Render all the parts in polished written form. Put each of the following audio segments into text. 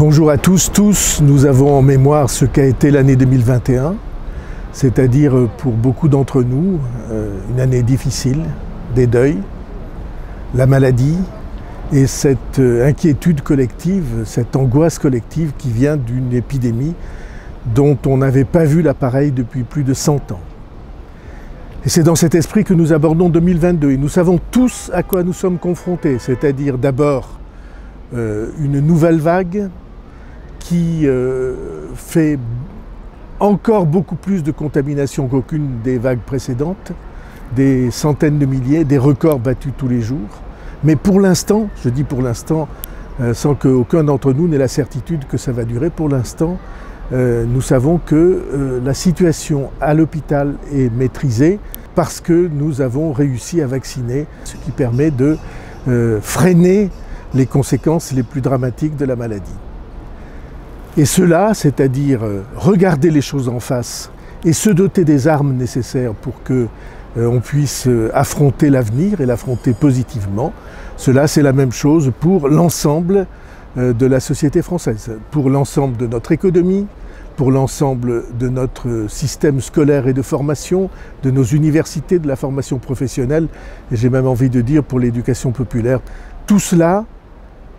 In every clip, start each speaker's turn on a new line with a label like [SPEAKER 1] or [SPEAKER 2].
[SPEAKER 1] Bonjour à tous, nous avons en mémoire ce qu'a été l'année 2021, c'est-à-dire pour beaucoup d'entre nous, une année difficile, des deuils, la maladie et cette inquiétude collective, cette angoisse collective qui vient d'une épidémie dont on n'avait pas vu l'appareil depuis plus de 100 ans. Et c'est dans cet esprit que nous abordons 2022 et nous savons tous à quoi nous sommes confrontés, c'est-à-dire d'abord une nouvelle vague qui fait encore beaucoup plus de contamination qu'aucune des vagues précédentes, des centaines de milliers, des records battus tous les jours. Mais pour l'instant, je dis pour l'instant, sans qu'aucun d'entre nous n'ait la certitude que ça va durer, pour l'instant, nous savons que la situation à l'hôpital est maîtrisée parce que nous avons réussi à vacciner, ce qui permet de freiner les conséquences les plus dramatiques de la maladie. Et cela, c'est-à-dire regarder les choses en face et se doter des armes nécessaires pour qu'on puisse affronter l'avenir et l'affronter positivement, cela c'est la même chose pour l'ensemble de la société française, pour l'ensemble de notre économie, pour l'ensemble de notre système scolaire et de formation, de nos universités, de la formation professionnelle, et j'ai même envie de dire pour l'éducation populaire. Tout cela,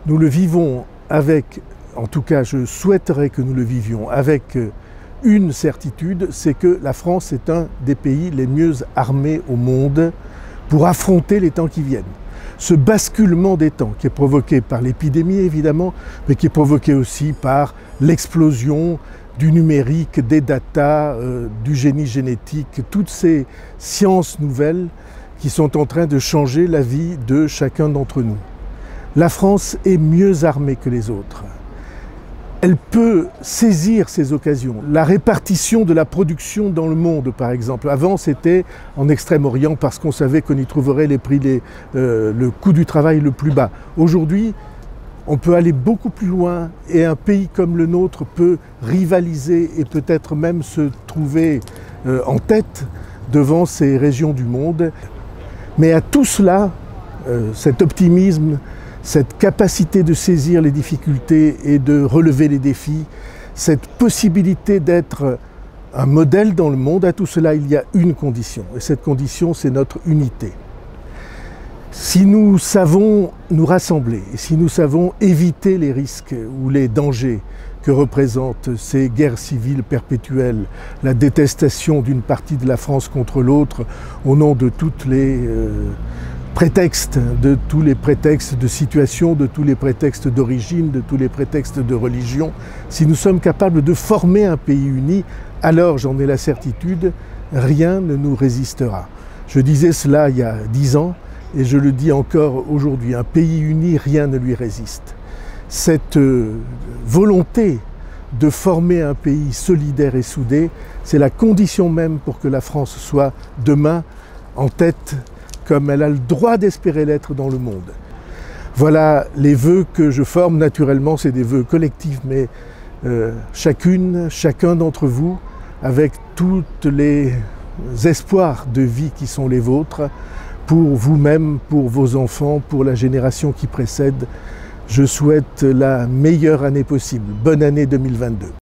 [SPEAKER 1] nous le vivons avec, en tout cas je souhaiterais que nous le vivions avec une certitude, c'est que la France est un des pays les mieux armés au monde pour affronter les temps qui viennent. Ce basculement des temps qui est provoqué par l'épidémie évidemment, mais qui est provoqué aussi par l'explosion du numérique, des datas, du génie génétique, toutes ces sciences nouvelles qui sont en train de changer la vie de chacun d'entre nous. La France est mieux armée que les autres. Elle peut saisir ces occasions. La répartition de la production dans le monde, par exemple. Avant, c'était en Extrême-Orient parce qu'on savait qu'on y trouverait les prix, le coût du travail le plus bas. Aujourd'hui, on peut aller beaucoup plus loin et un pays comme le nôtre peut rivaliser et peut-être même se trouver en tête devant ces régions du monde. Mais à tout cela, cet optimisme, cette capacité de saisir les difficultés et de relever les défis, cette possibilité d'être un modèle dans le monde, à tout cela il y a une condition. Et cette condition, c'est notre unité. Si nous savons nous rassembler, et si nous savons éviter les risques ou les dangers que représentent ces guerres civiles perpétuelles, la détestation d'une partie de la France contre l'autre au nom de toutes les prétextes, de tous les prétextes de situation, de tous les prétextes d'origine, de tous les prétextes de religion, si nous sommes capables de former un pays uni, alors j'en ai la certitude, rien ne nous résistera. Je disais cela il y a 10 ans, et je le dis encore aujourd'hui, un pays uni, rien ne lui résiste. Cette volonté de former un pays solidaire et soudé, c'est la condition même pour que la France soit demain en tête, comme elle a le droit d'espérer l'être dans le monde. Voilà les vœux que je forme, naturellement c'est des vœux collectifs, mais chacun d'entre vous, avec tous les espoirs de vie qui sont les vôtres, pour vous-même, pour vos enfants, pour la génération qui précède, je souhaite la meilleure année possible. Bonne année 2022.